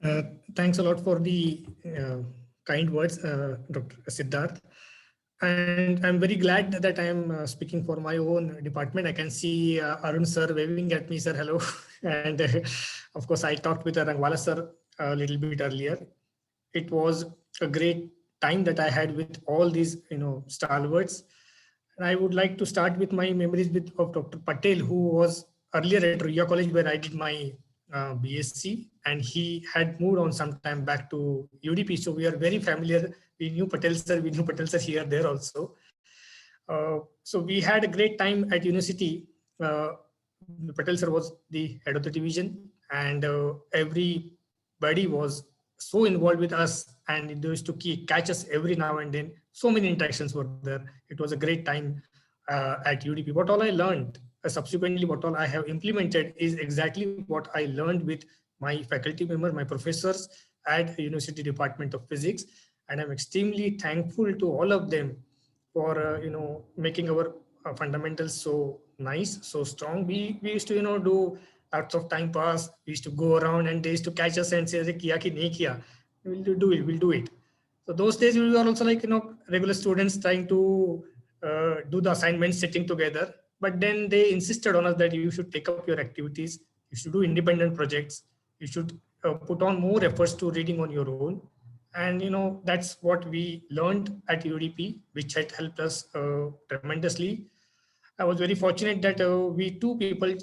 Uh, Thanks a lot for the kind words, Dr. Siddharth. And I'm very glad that I am speaking for my own department. I can see Arun sir waving at me, sir, hello. And of course, I talked with Rangwala sir a little bit earlier. It was a great time that I had with all these, stalwarts. And I would like to start with my memories of Dr. Patel, who was earlier at Ruia College where I did my BSc, and he had moved on sometime back to UDP. So we are very familiar. We knew Patel sir here, there also. So we had a great time at university. Uh, Patel sir was the head of the division, and everybody was so involved with us, and they used to catch us every now and then. So many interactions were there. It was a great time at UDP. What all I learned, subsequently, what all I have implemented is exactly what I learned with my faculty member, my professors at the University Department of Physics, and I'm extremely thankful to all of them for making our fundamentals so nice, so strong. We used to do lots of time pass. We used to go around and they used to catch us and say, kiya ki nahi kiya. We'll do it. So those days we were also like regular students trying to do the assignments, sitting together. But then they insisted on us that you should take up your activities, you should do independent projects, you should put on more efforts to reading on your own. And that's what we learned at UDP, which had helped us tremendously. I was very fortunate that we two people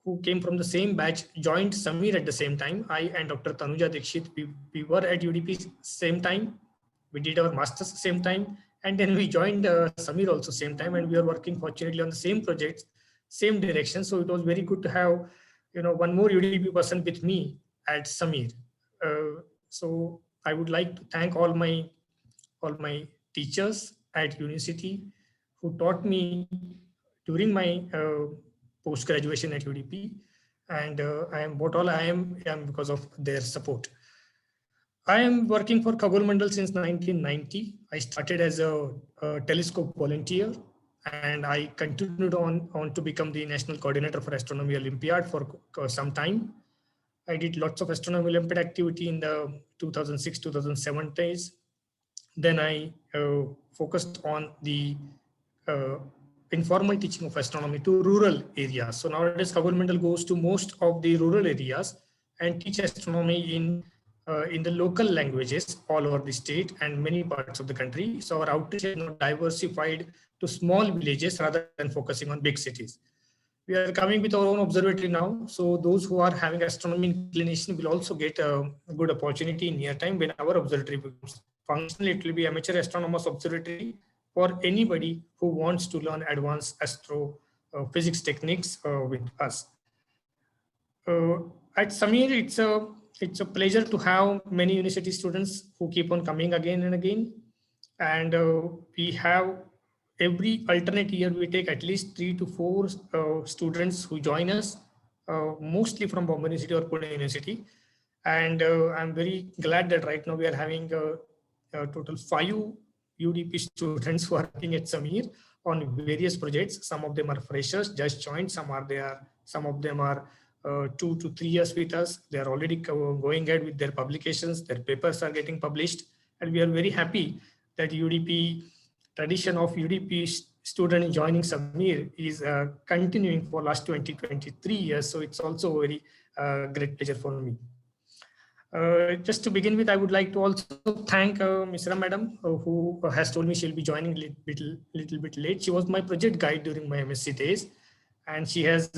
who came from the same batch joined Samir at the same time. I and Dr. Tanuja Dikshit, we were at UDP same time. We did our masters same time, and then we joined Samir also same time, and we are working fortunately on the same projects, same direction. So it was very good to have one more UDP person with me at Samir. So I would like to thank all my teachers at university who taught me during my post graduation at UDP, and I am what all I am because of their support. I am working for Khagol Mandal since 1990. I started as a telescope volunteer, and I continued on to become the national coordinator for Astronomy Olympiad for some time. I did lots of Astronomy Olympiad activity in the 2006-2007 days. Then I focused on the uh, informal teaching of astronomy to rural areas. So nowadays, governmental goes to most of the rural areas and teach astronomy in the local languages all over the state and many parts of the country. So our outreach has now diversified to small villages rather than focusing on big cities. We are coming with our own observatory now. So those who are having astronomy inclination will also get a good opportunity in near time when our observatory becomes functional. It will be amateur astronomers observatory for anybody who wants to learn advanced astro physics techniques with us. Uh, at Samir, it's a pleasure to have many university students who keep on coming again and again, and we have every alternate year we take at least 3 to 4 students who join us, mostly from Bombay University or Pune University, and I'm very glad that right now we are having a total 5 UDP students who are working at Samir on various projects. Some of them are freshers, just joined. Some of them are 2 to 3 years with us. They are already going ahead with their publications. Their papers are getting published, and we are very happy that UDP tradition of UDP student joining Samir is continuing for last 20-23 years. So it's also a very great pleasure for me. Just to begin with, I would like to also thank Misra Madam, who has told me she'll be joining a little bit late. She was my project guide during my MSc days, and she has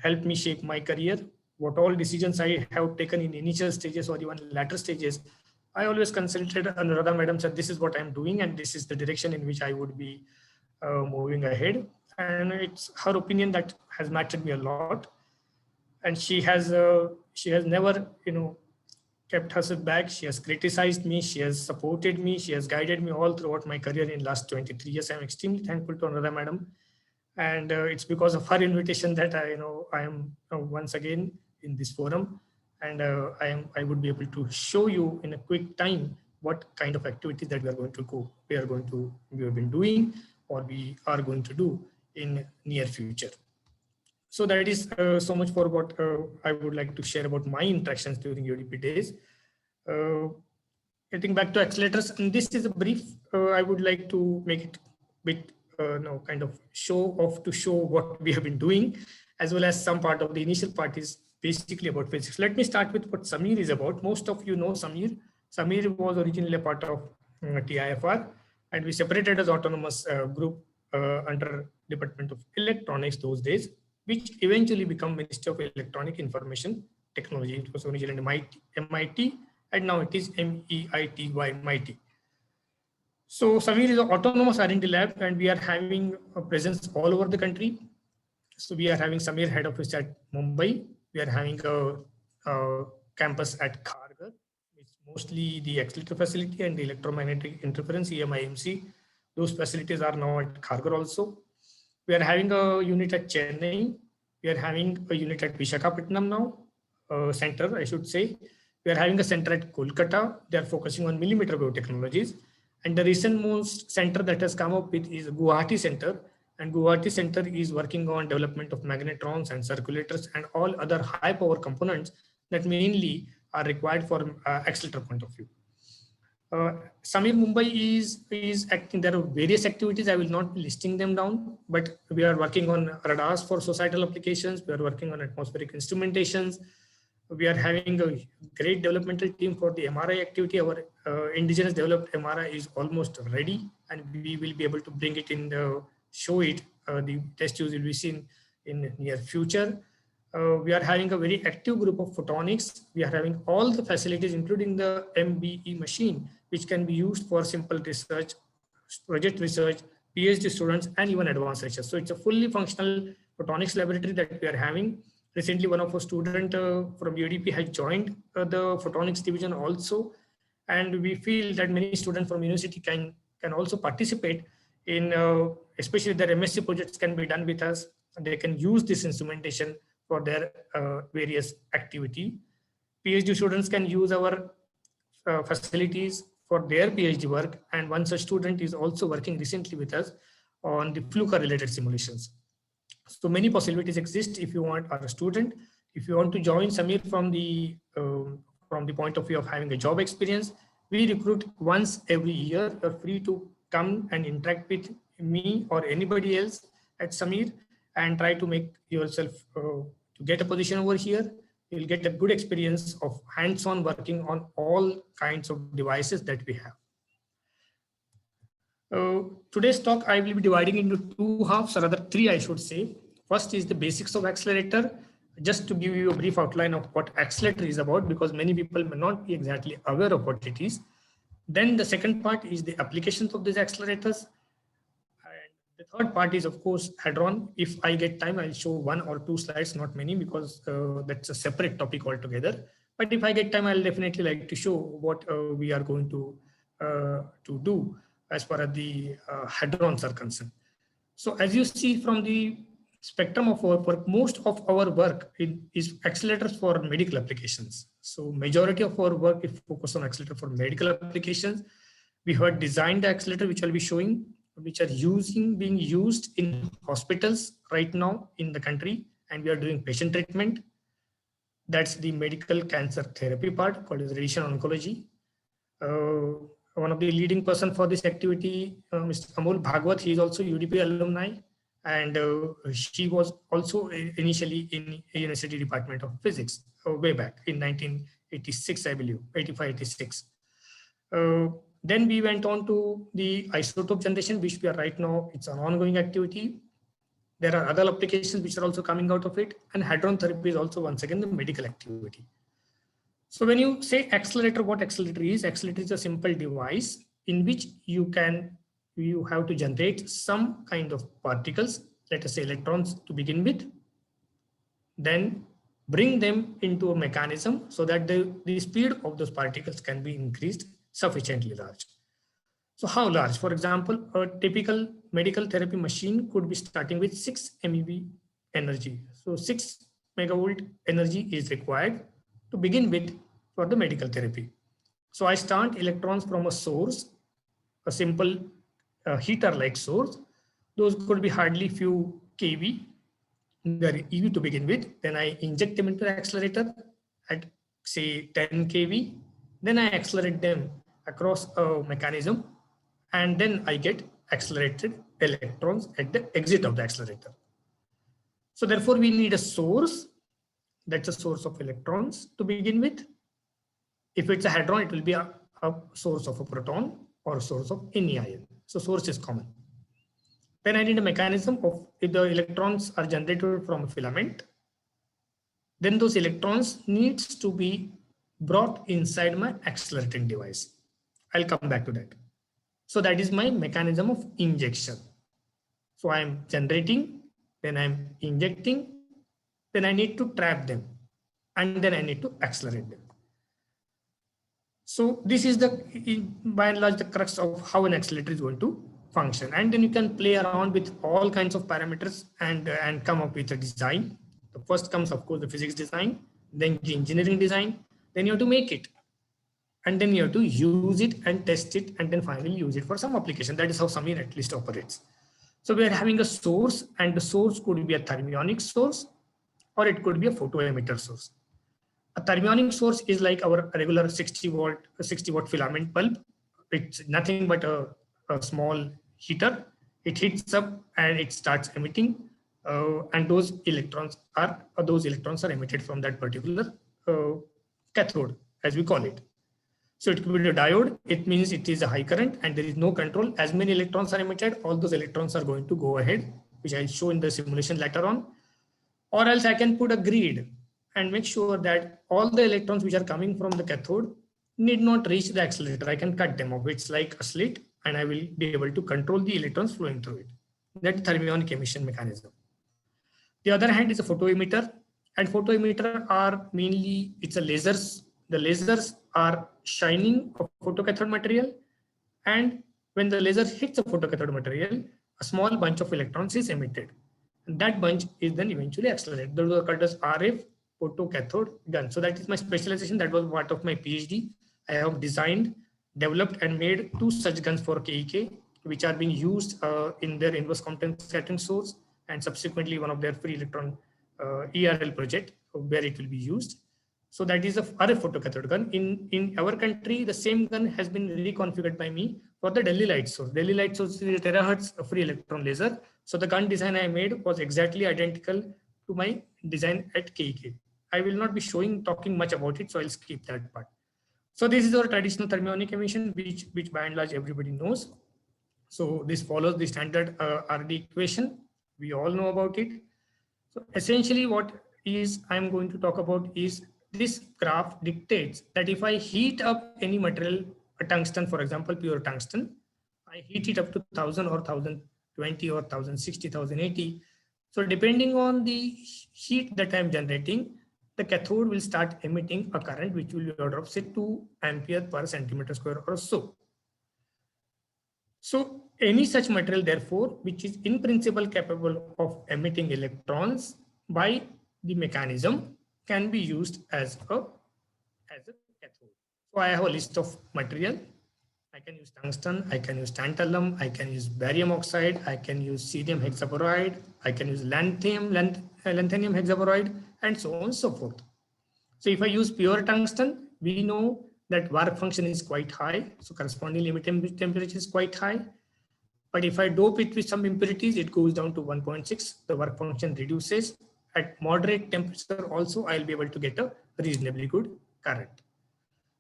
helped me shape my career. What all decisions I have taken in initial stages or even latter stages, I always consulted Anuradha Madam, said this is what I'm doing and this is the direction in which I would be moving ahead. And it's her opinion that has mattered me a lot. And she has never kept herself back. She has criticized me. She has supported me. She has guided me all throughout my career in last 23 years. I'm extremely thankful to Anuradha Madam, and it's because of her invitation that I am once again in this forum, and I would be able to show you in a quick time what kind of activities that we have been doing or we are going to do in near future. So that is so much for what I would like to share about my interactions during UDP days. Uh, Getting back to accelerators, and this is a brief. I would like to make it bit kind of show off to show what we have been doing, as well as some part of the initial part is basically about physics. Let me start with what Samir is about. Most of you know Samir. Samir was originally a part of TIFR, and we separated as autonomous group under Department of Electronics those days, which eventually became Ministry of Electronic Information Technology. It was originally MIT, and now it is MEITY, MIT. So Samir is an autonomous R&D lab, and we are having a presence all over the country. So we are having Samir head office at Mumbai. We are having a campus at Kharghar. It's mostly the accelerator facility and the electromagnetic interference, EMIMC. Those facilities are now at Kharghar also. We are having a unit at Chennai. We are having a unit at Visakhapatnam now, center, I should say. We are having a center at Kolkata. They are focusing on millimeter wave technologies. And the recent most center that has come up with is Guwahati Center. And Guwahati Center is working on development of magnetrons and circulators and all other high power components that mainly are required for accelerator point of view. Samir Mumbai is acting. There are various activities. I will not be listing them down, but we are working on radars for societal applications. We are working on atmospheric instrumentations. We are having a great developmental team for the MRI activity. Our indigenous developed MRI is almost ready, and we will be able to bring it in the show it. The test use will be seen in near future. We are having a very active group of photonics. We are having all the facilities, including the MBE machine, which can be used for simple research, project research, PhD students, and even advanced research. So it's a fully functional photonics laboratory that we are having. Recently, one of our students from UDP has joined the photonics division also. And we feel that many students from university can also participate in, especially their MSc projects can be done with us. They can use this instrumentation for their various activity. PhD students can use our facilities for their PhD work. And one such student is also working recently with us on the Fluker related simulations. So many possibilities exist if you want are a student. If you want to join Samir from the point of view of having a job experience, we recruit once every year. You're free to come and interact with me or anybody else at Samir and try to make yourself to get a position over here. You'll get a good experience of hands-on working on all kinds of devices that we have. Today's talk, I will be dividing into two halves, or rather three, I should say. First is the basics of accelerator, just to give you a brief outline of what accelerator is about, because many people may not be exactly aware of what it is. Then the second part is the applications of these accelerators. And the third part is, of course, Hadron. If I get time, I'll show one or two slides, not many, because that's a separate topic altogether. But if I get time, I'll definitely like to show what we are going to do as far as the hadrons are concerned. So as you see from the spectrum of our work, most of our work is accelerators for medical applications. So majority of our work is focused on accelerator for medical applications. We have designed the accelerator, which I'll be showing, which are being used in hospitals right now in the country, and we are doing patient treatment. That's the medical cancer therapy part called as radiation oncology. One of the leading person for this activity, Mr. Amol Bhagwat, he is also UDP alumni, and she was also initially in University Department of Physics way back in 1986, I believe, 85, 86. Then we went on to the isotope generation, which we are right now, it's an ongoing activity. There are other applications which are also coming out of it, and hadron therapy is also once again the medical activity. So when you say accelerator, what accelerator is a simple device in which you have to generate some kind of particles, let us say electrons to begin with, then bring them into a mechanism so that the speed of those particles can be increased sufficiently large. So how large? For example, a typical medical therapy machine could be starting with 6 MeV energy. So 6 megavolt energy is required to begin with for the medical therapy. So I start electrons from a source, a simple heater-like source. Those could be hardly few kV. the EV to begin with, then I inject them into the accelerator at say 10 kV, then I accelerate them across a mechanism, and then I get accelerated electrons at the exit of the accelerator. So therefore we need a source, that's a source of electrons to begin with. If it's a hadron, it will be a source of a proton or a source of any ion. So source is common. Then I need a mechanism of, if the electrons are generated from a filament, then those electrons needs to be brought inside my accelerating device. I'll come back to that. So that is my mechanism of injection. So I'm generating, then I'm injecting, then I need to trap them, and then I need to accelerate them. So this is the, by and large, the crux of how an accelerator is going to function. And then you can play around with all kinds of parameters and come up with a design. The first comes, of course, the physics design, then the engineering design, then you have to make it. And then you have to use it and test it, and then finally use it for some application. That is how SAMIR at least operates. So we are having a source, and the source could be a thermionic source, or it could be a photoemitter source. A thermionic source is like our regular 60 watt filament bulb. It's nothing but a small heater. It heats up and it starts emitting, and those electrons are emitted from that particular cathode, as we call it. So it could be a diode. It means it is a high current and there is no control. As many electrons are emitted, all those electrons are going to go ahead, which I'll show in the simulation later on. Or else I can put a grid and make sure that all the electrons which are coming from the cathode need not reach the accelerator. I can cut them off. It's like a slit, and I will be able to control the electrons flowing through it. That's thermionic emission mechanism. The other hand is a photoemitter, and photoemitter are mainly, it's a lasers. The lasers are shining a photocathode material, and when the laser hits the photocathode material, a small bunch of electrons is emitted. And that bunch is then eventually accelerated. Those are called as RF photocathode gun. So that is my specialization. That was part of my PhD. I have designed, developed, and made 2 such guns for KEK, which are being used in their inverse compton scattering source, and subsequently one of their free electron ERL project where it will be used. So that is a RF photocathode gun. In our country, the same gun has been reconfigured by me for the Delhi light source. Delhi light source is a terahertz free electron laser. So the gun design I made was exactly identical to my design at KEK. I will not be talking much about it, so I'll skip that part. So this is our traditional thermionic emission, which by and large everybody knows. So this follows the standard RD equation. We all know about it. So essentially what is I'm going to talk about is, this graph dictates that if I heat up any material, a tungsten, for example, pure tungsten, I heat it up to 1000 or 1020 or 1060, 1080. So depending on the heat that I'm generating, the cathode will start emitting a current which will be order of say 2 ampere per centimeter square or so. So any such material, therefore, which is in principle capable of emitting electrons by the mechanism, can be used as a cathode. So I have a list of material. I can use tungsten, I can use tantalum, I can use barium oxide, I can use cerium hexaboride, I can use lanthanum hexaboride, and so on and so forth. So if I use pure tungsten, we know that work function is quite high. So corresponding limit temperature is quite high. But if I dope it with some impurities, it goes down to 1.6. The work function reduces. At moderate temperature also, I'll be able to get a reasonably good current.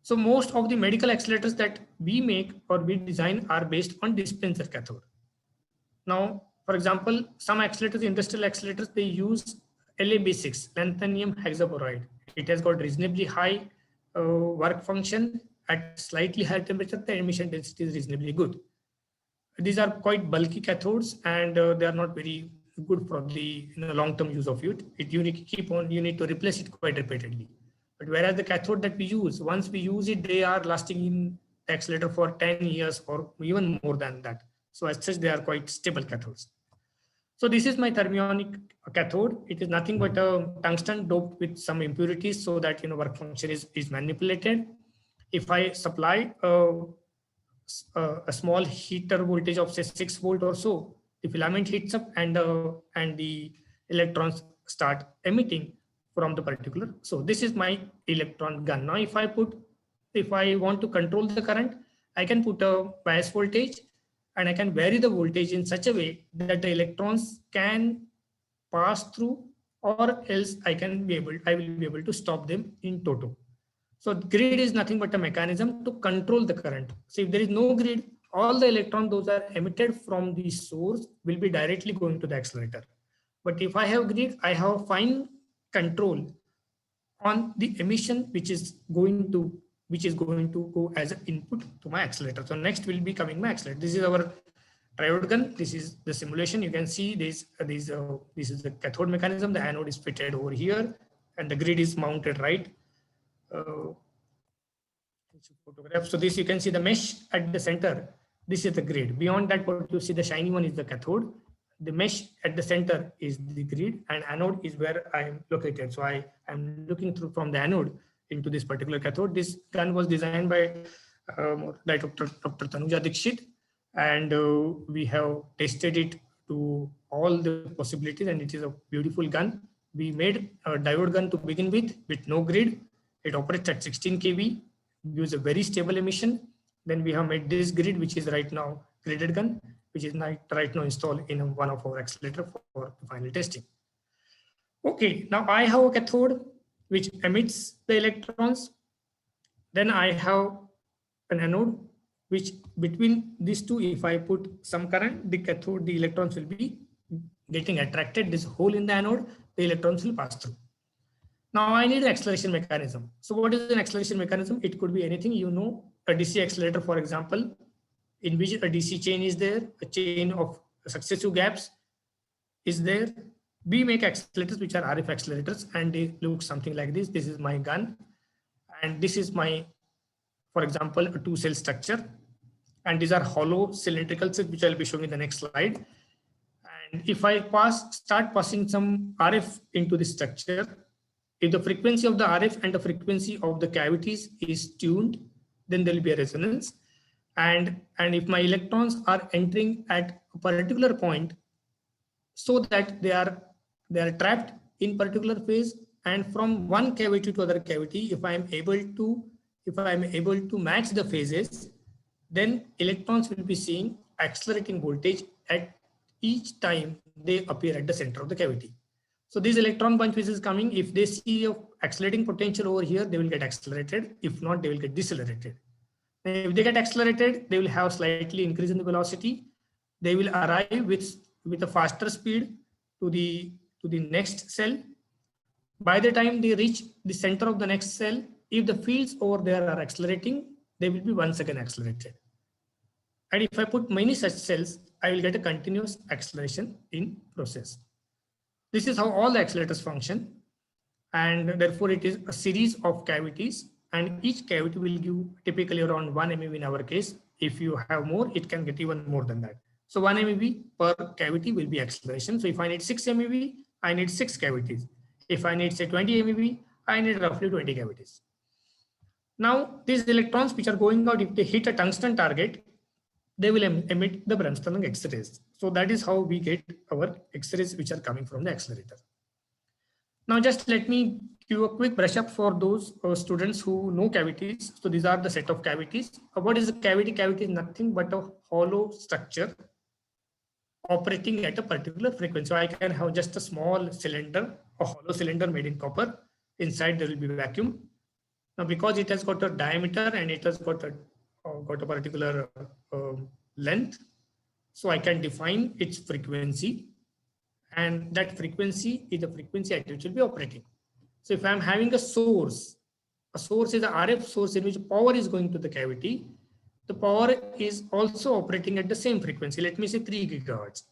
So most of the medical accelerators that we make or we design are based on dispenser cathode. Now, for example, some accelerators, industrial accelerators, they use LaB6, lanthanum hexaboride. It has got reasonably high work function. At slightly higher temperature, the emission density is reasonably good. These are quite bulky cathodes, and they are not very good for the long-term use of it. You need to replace it quite repeatedly. But whereas the cathode that we use, once we use it, they are lasting in the accelerator for 10 years or even more than that. So as such, they are quite stable cathodes. So this is my thermionic cathode. It is nothing but a tungsten doped with some impurities so that work function is manipulated. If I supply a small heater voltage of say 6 volt or so, the filament heats up and the electrons start emitting from the particular. So this is my electron gun. Now if I want to control the current, I can put a bias voltage and I can vary the voltage in such a way that the electrons can pass through, or else I will be able to stop them in toto. So grid is nothing but a mechanism to control the current. So if there is no grid, all the electrons those are emitted from the source will be directly going to the accelerator. But if I have grid, I have fine control on the emission which is going to go as an input to my accelerator. So next will be coming my accelerator. This is our triode gun. This is the simulation. You can see this is the cathode mechanism. The anode is fitted over here, and the grid is mounted right. Photograph. So this you can see the mesh at the center. This is the grid. Beyond that, what you see the shiny one is the cathode. The mesh at the center is the grid, and anode is where I am located. So I am looking through from the anode into this particular cathode. This gun was designed by Dr. Tanuja Dikshit, and we have tested it to all the possibilities, and it is a beautiful gun. We made a diode gun to begin with no grid. It operates at 16 kV, gives a very stable emission. Then we have made this grid, which is right now gridded gun, which is right now installed in one of our accelerator for final testing. Okay, now I have a cathode which emits the electrons. Then I have an anode, which between these two, if I put some current, the cathode, the electrons will be getting attracted. This hole in the anode, the electrons will pass through. Now I need an acceleration mechanism. So what is an acceleration mechanism? It could be anything, a DC accelerator, for example, in which a DC chain is there, a chain of successive gaps is there. We make accelerators which are RF accelerators, and they look something like this. This is my gun, and this is my, for example, a 2-cell structure, and these are hollow cylindrical cells, which I'll be showing in the next slide. And if I start passing some RF into the structure, if the frequency of the RF and the frequency of the cavities is tuned, then there will be a resonance. And if my electrons are entering at a particular point, so that they are trapped in particular phase, and from one cavity to other cavity, if I am able to match the phases, then electrons will be seeing accelerating voltage at each time they appear at the center of the cavity. So this electron bunch which is coming, if they see a accelerating potential over here, they will get accelerated. If not, they will get decelerated. If they get accelerated, they will have slightly increase in the velocity. They will arrive with a faster speed to the next cell. By the time they reach the center of the next cell, if the fields over there are accelerating, they will be once again accelerated. And if I put many such cells, I will get a continuous acceleration in process. This is how all the accelerators function. And therefore it is a series of cavities, and each cavity will give typically around 1 MeV in our case. If you have more, it can get even more than that. So 1 MeV per cavity will be acceleration. So if I need 6 MeV, I need 6 cavities. If I need say 20 MeV, I need roughly 20 cavities. Now these electrons which are going out, if they hit a tungsten target, they will emit the Bremsstrahlung X-rays. So that is how we get our X-rays which are coming from the accelerator. Now just let me give a quick brush up for those students who know cavities. So these are the set of cavities. What is a cavity? Cavity is nothing but a hollow structure operating at a particular frequency. So I can have just a small cylinder, a hollow cylinder made in copper. Inside there will be vacuum. Now because it has got a diameter and it has got a particular length, so I can define its frequency, and that frequency is the frequency at which it will be operating. So if I'm having a source is an RF source in which power is going to the cavity, the power is also operating at the same frequency. Let me say 3 gigahertz.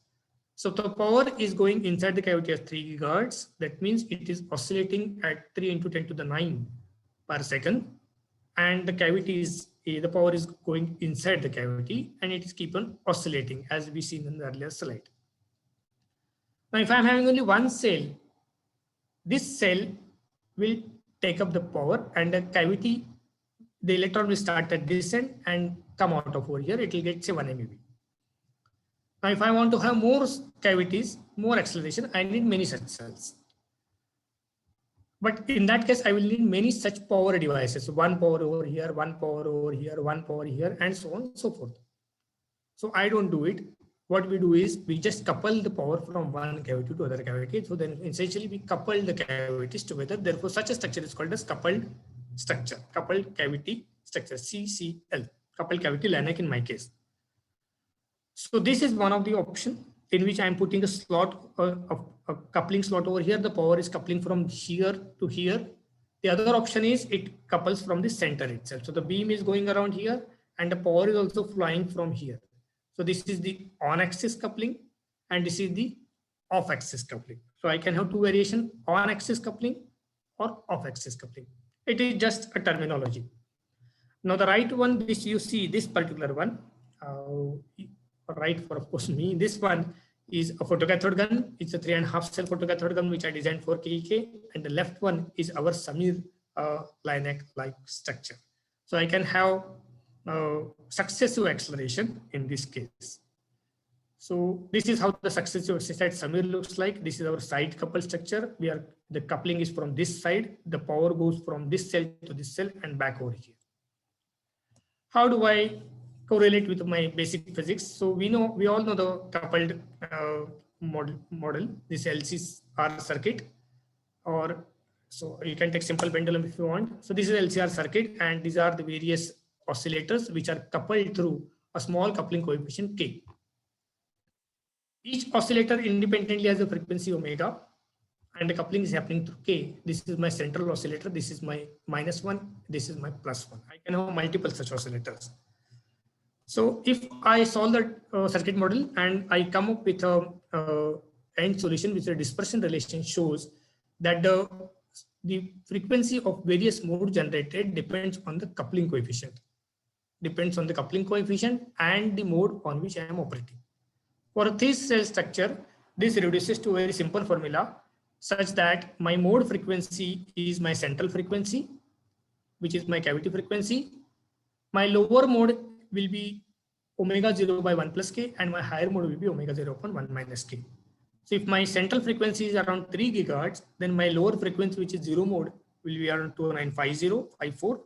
So the power is going inside the cavity at 3 gigahertz. That means it is oscillating at 3 into 10 to the 9 per second. And the cavity is, the power is going inside the cavity, and it is keep on oscillating as we seen in the earlier slide. Now, if I'm having only one cell, this cell will take up the power, and the cavity, the electron will start at this end and come out of over here. It will get say 1 MeV. Now, if I want to have more cavities, more acceleration, I need many such cells. But in that case, I will need many such power devices. One power over here, one power over here, one power here, and so on and so forth. So I don't do it. What we do is we just couple the power from one cavity to other cavity. So then essentially we couple the cavities together. Therefore, such a structure is called as coupled structure, coupled cavity structure, CCL, coupled cavity LANAC in my case. So this is one of the option in which I am putting a slot, a coupling slot over here. The power is coupling from here to here. The other option is it couples from the center itself. So the beam is going around here and the power is also flying from here. So this is the on-axis coupling and this is the off-axis coupling. So I can have two variations, on-axis coupling or off-axis coupling. It is just a terminology. Now the right one, this you see, this particular one, right for of course me, this one is a photocathode gun. It's a 3.5 cell photocathode gun which I designed for KEK, and the left one is our Samir LINAC like structure. So I can have successive acceleration in this case. So this is how the successive acceleration at Samir looks like. This is our side coupled structure. The coupling is from this side. The power goes from this cell to this cell and back over here. How do I correlate with my basic physics? So we all know the coupled model, this LCR circuit, or so you can take simple pendulum if you want. So this is LCR circuit, and these are the various oscillators which are coupled through a small coupling coefficient K. Each oscillator independently has a frequency omega, and the coupling is happening through K. This is my central oscillator. This is my -1. This is my +1. I can have multiple such oscillators. So if I solve the circuit model and I come up with a end solution with a dispersion relation, shows that the frequency of various modes generated depends on the coupling coefficient. Depends on the coupling coefficient and the mode on which I am operating. For a three-cell structure, this reduces to a very simple formula such that my mode frequency is my central frequency, which is my cavity frequency. My lower mode will be omega 0 by 1 plus k, and my higher mode will be omega 0 upon 1 minus k. So if my central frequency is around 3 gigahertz, then my lower frequency, which is 0 mode, will be around 295054,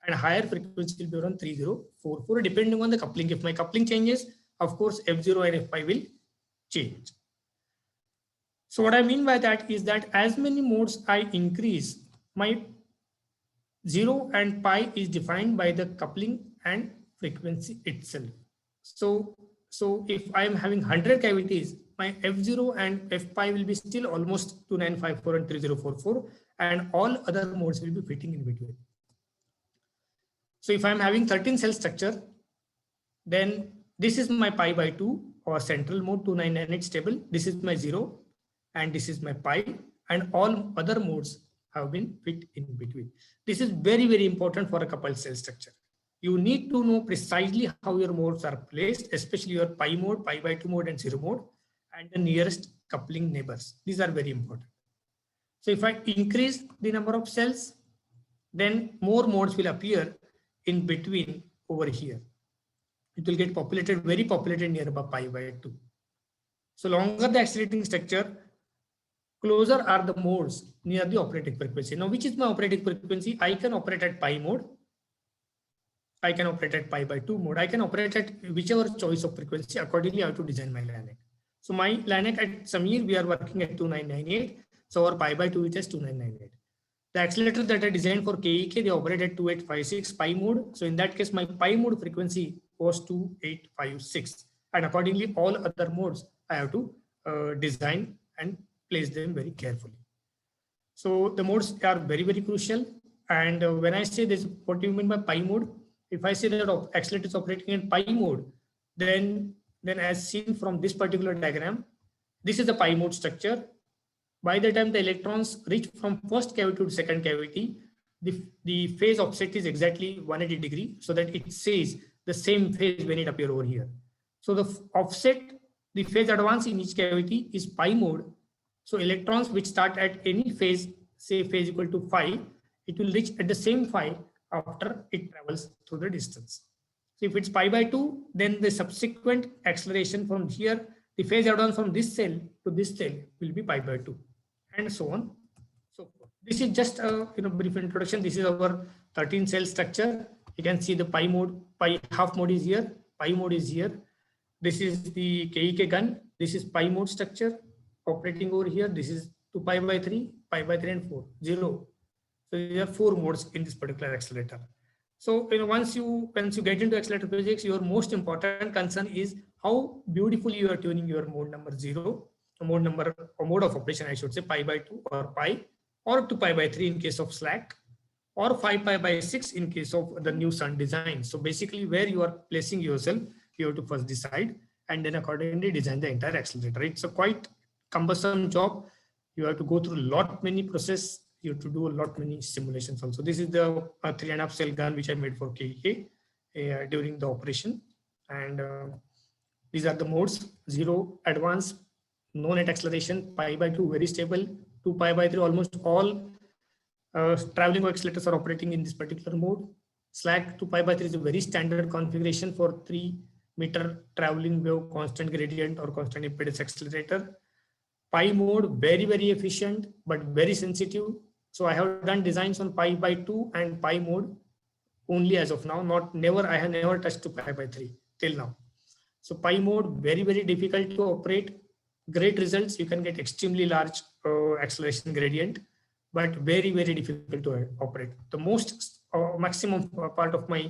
and higher frequency will be around 3044, depending on the coupling. If my coupling changes, of course, F0 and F5 will change. So what I mean by that is that as many modes I increase, my 0 and pi is defined by the coupling and frequency itself. So if I am having 100 cavities, my F0 and F pi will be still almost 2954 and 3044, and all other modes will be fitting in between. So if I'm having 13 cell structure, then this is my pi by 2 or central mode 2998 stable. This is my 0 and this is my pi, and all other modes have been fit in between. This is very, very important for a coupled cell structure. You need to know precisely how your modes are placed, especially your pi mode, pi by 2 mode and 0 mode, and the nearest coupling neighbors. These are very important. So if I increase the number of cells, then more modes will appear in between over here. It will get populated, very populated nearby pi by 2. So longer the accelerating structure, closer are the modes near the operating frequency. Now, which is my operating frequency? I can operate at pi mode. I can operate at pi by 2 mode. I can operate at whichever choice of frequency. Accordingly, I have to design my LINAC. So my LINAC at Samir, we are working at 2998. So our pi by 2 is 2998. The accelerators that are designed for KEK, they operate at 2856 pi mode. So in that case, my pi mode frequency was 2856. And accordingly, all other modes I have to design and place them very carefully. So the modes are very, very crucial. And when I say this, what do you mean by pi mode? If I say that accelerator is operating in pi mode, then as seen from this particular diagram, this is the pi mode structure. By the time the electrons reach from first cavity to second cavity, the phase offset is exactly 180 degree, so that it says the same phase when it appears over here. So the offset, the phase advance in each cavity is pi mode. So electrons which start at any phase, say phase equal to phi, it will reach at the same phi after it travels through the distance. So if it's pi by 2, then the subsequent acceleration from here, the phase advance from this cell to this cell will be pi by 2, and so on, so forth. This is just a brief introduction. This is our 13 cell structure. You can see the pi mode, pi half mode is here, pi mode is here. This is the KEK gun. This is pi mode structure operating over here. This is 2 pi by 3, pi by 3 and 4, 0. So there are 4 modes in this particular accelerator. So once you get into accelerator physics, your most important concern is how beautifully you are tuning your mode number 0, mode number or mode of operation, I should say, pi by 2 or pi, or 2 pi by 3 in case of slack, or 5 pi by 6 in case of the new sun design. So basically where you are placing yourself, you have to first decide and then accordingly design the entire accelerator. It's a quite cumbersome job. You have to go through a lot many process. You have to do a lot many simulations also. This is the 3.5 cell gun which I made for KEK during the operation. And these are the modes: 0, advanced, no net acceleration, pi by 2, very stable, 2 pi by 3, almost all traveling accelerators are operating in this particular mode. Slack 2 pi by 3 is a very standard configuration for 3-meter traveling wave constant gradient or constant impedance accelerator. Pi mode, very, very efficient, but very sensitive. So I have done designs on pi by 2 and pi mode only as of now. I have never touched to pi by 3 till now. So pi mode, very, very difficult to operate. Great results. You can get extremely large acceleration gradient, but very, very difficult to operate. The most maximum part of my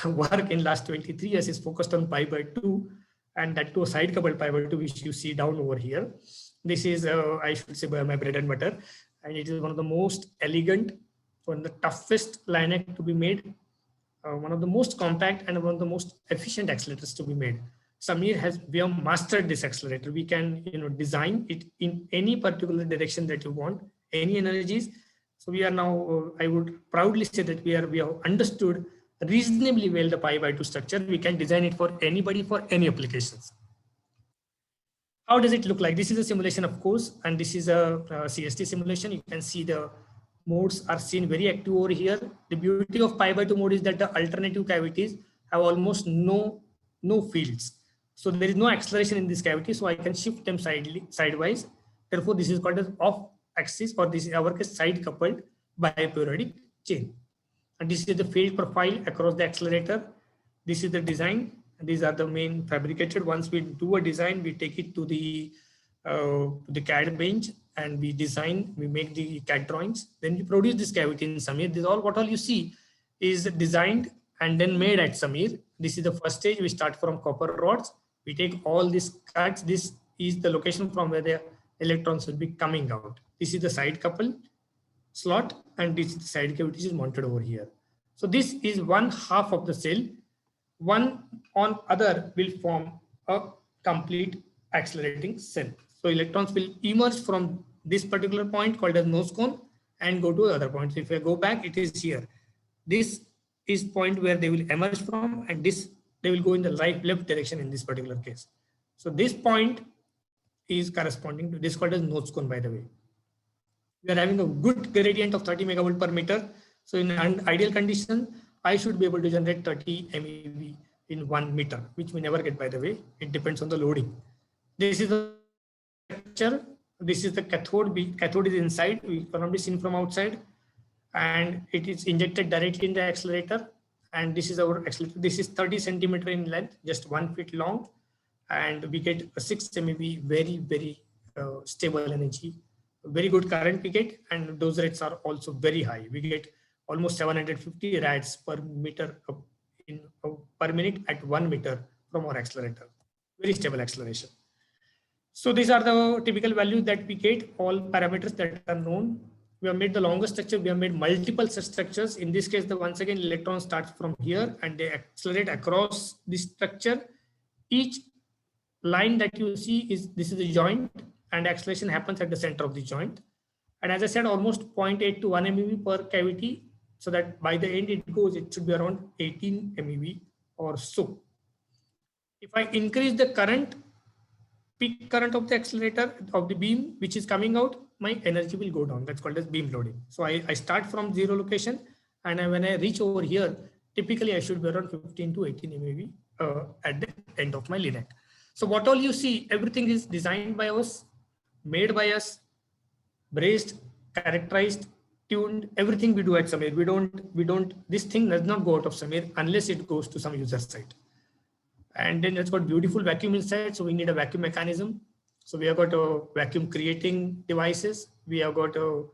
work in last 23 years is focused on pi by 2, and that to a side coupled pi by 2, which you see down over here. This is, I should say, my bread and butter, and it is one of the most elegant, one of the toughest LINAC to be made, one of the most compact and one of the most efficient accelerators to be made. Samir we have mastered this accelerator. We can design it in any particular direction that you want, any energies. So we are now, I would proudly say that we have understood reasonably well the pi by 2 structure. We can design it for anybody, for any applications. How does it look like? This is a simulation, of course, and this is a CST simulation. You can see the modes are seen very active over here. The beauty of pi by 2 mode is that the alternative cavities have almost no fields. So there is no acceleration in this cavity, so I can shift them sidewise. Therefore, this is called as off axis, or this is our side coupled biperiodic chain. And this is the field profile across the accelerator. This is the design. These are the main fabricated. Once we do a design, we take it to the CAD bench and we design, we make the CAD drawings. Then we produce this cavity in Samir. This what all you see is designed and then made at Samir. This is the first stage. We start from copper rods. We take all these cuts. This is the location from where the electrons will be coming out. This is the side couple slot, and this is the side cavity is mounted over here. So this is one half of the cell. One on other will form a complete accelerating cell. So electrons will emerge from this particular point called as nose cone and go to the other point. So if I go back, it is here. This is point where they will emerge from, and this they will go in the left direction in this particular case. So this point is corresponding to this called as nose cone, by the way. We are having a good gradient of 30 megavolt per meter. So in an ideal condition, I should be able to generate 30 MeV in 1 meter, which we never get, by the way. It depends on the loading. This is the structure. This is the cathode. Cathode is inside. We cannot be seen from outside, and it is injected directly in the accelerator. And this is our accelerator. This is 30 centimeter in length, just 1 feet long, and we get a 6 MeV, very, very stable energy, very good current we get, and those rates are also very high. We get almost 750 rads per meter per minute at 1 meter from our accelerator. Very stable acceleration. So these are the typical values that we get, all parameters that are known. We have made the longest structure. We have made multiple such structures. In this case, once again, electron starts from here and they accelerate across this structure. Each line that you see this is a joint, and acceleration happens at the center of the joint. And as I said, almost 0.8 to 1 MeV per cavity, so that by the end it should be around 18 MeV or so. If I increase the current, peak current of the accelerator of the beam which is coming out, my energy will go down. That's called as beam loading. So I start from 0 location, and when I reach over here, typically I should be around 15 to 18 MeV at the end of my LINAC. So what all you see, everything is designed by us, made by us, braced, characterized, tuned, everything we do at Samir. We don't, this thing does not go out of Samir unless it goes to some user site. And then it's got beautiful vacuum inside. So we need a vacuum mechanism. So we have got a vacuum creating devices. We have got a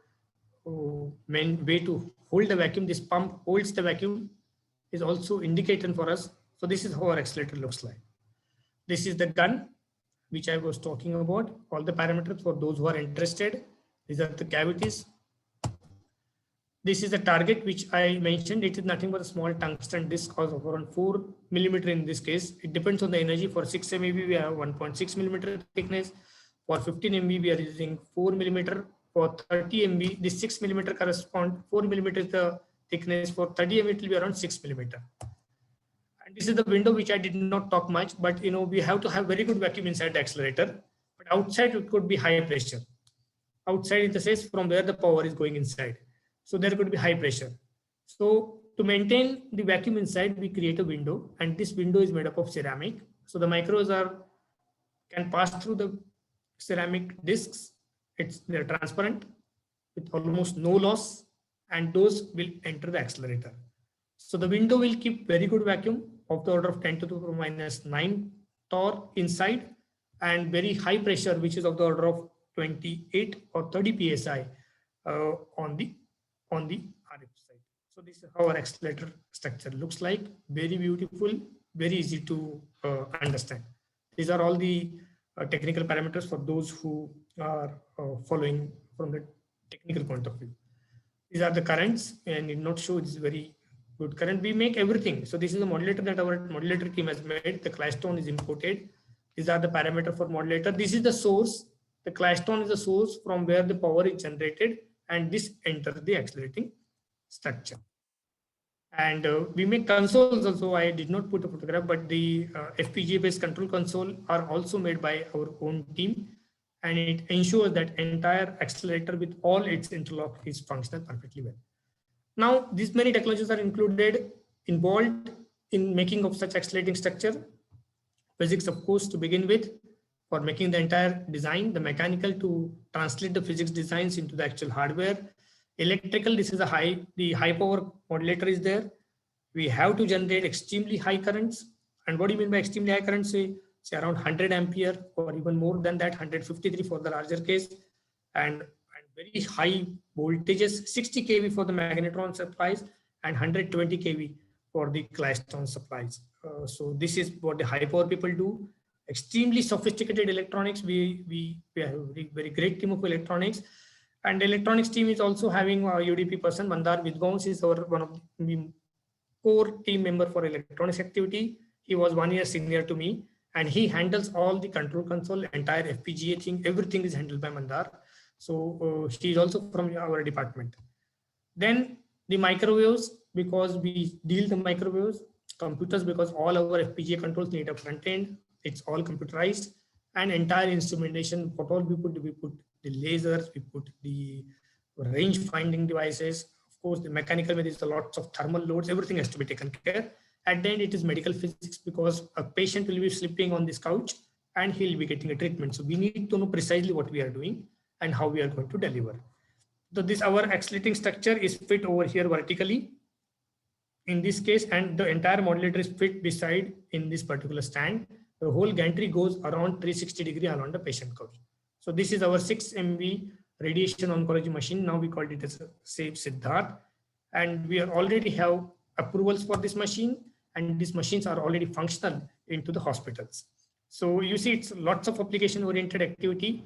main way to hold the vacuum. This pump holds the vacuum, is also indicated for us. So this is how our accelerator looks like. This is the gun, which I was talking about. All the parameters for those who are interested. These are the cavities. This is the target which I mentioned. It is nothing but a small tungsten disc of around 4 millimeter in this case. It depends on the energy. For 6 MeV, we have 1.6 millimeter thickness. For 15 MeV, we are using 4 millimeter. For 30 MeV, this 6 millimeter correspond. 4 millimeter is the thickness. For 30 MeV, it will be around 6 millimeter. And this is the window which I did not talk much, but we have to have very good vacuum inside the accelerator. But outside, it could be high pressure. Outside, it says from where the power is going inside. So there could be high pressure. So to maintain the vacuum inside, we create a window, and this window is made up of ceramic. So the micros can pass through the ceramic discs. They're transparent with almost no loss, and those will enter the accelerator. So the window will keep very good vacuum of the order of 10 to the power minus 9 torr inside, and very high pressure, which is of the order of 28 or 30 psi on the RF side. So this is how our accelerator structure looks like. Very beautiful, very easy to understand. These are all the technical parameters for those who are following from the technical point of view. These are the currents, and in not show it's very good current. We make everything. So this is the modulator that our modulator team has made. The Klystone is imported. These are the parameters for modulator. This is the source. The Klystone is the source from where the power is generated, and this enters the accelerating structure. And we make consoles also. I did not put a photograph, but the FPGA based control console are also made by our own team, and it ensures that entire accelerator with all its interlock is functional perfectly well. Now, these many technologies are involved in making of such accelerating structure. Physics, of course, to begin with, for making the entire design, the mechanical to translate the physics designs into the actual hardware. Electrical, this is the high power modulator is there. We have to generate extremely high currents. And what do you mean by extremely high currents? Say around 100 ampere or even more than that, 153 for the larger case, and very high voltages, 60 kV for the magnetron supplies and 120 kV for the Klystone supplies. So this is what the high power people do. Extremely sophisticated electronics. We have a very great team of electronics, and the electronics team is also having a UDP person. Mandar Vidvans is one of the core team member for electronics activity. He was 1 year senior to me, and he handles all the control console, entire FPGA thing. Everything is handled by Mandar. So he is also from our department. Then the microwaves, because we deal the microwaves. Computers, because all our FPGA controls need a front end. It's all computerized, and entire instrumentation. What all we put the lasers, we put the range finding devices. Of course, the mechanical, there is a lots of thermal loads. Everything has to be taken care. At the end, it is medical physics, because a patient will be sleeping on this couch and he'll be getting a treatment. So we need to know precisely what we are doing and how we are going to deliver. So this our accelerating structure is fit over here vertically in this case, and the entire modulator is fit beside in this particular stand. The whole gantry goes around 360 degree around the patient couch. So this is our 6 MV radiation oncology machine. Now we called it as Save Siddharth, and we already have approvals for this machine, and these machines are already functional into the hospitals. So you see, it's lots of application oriented activity.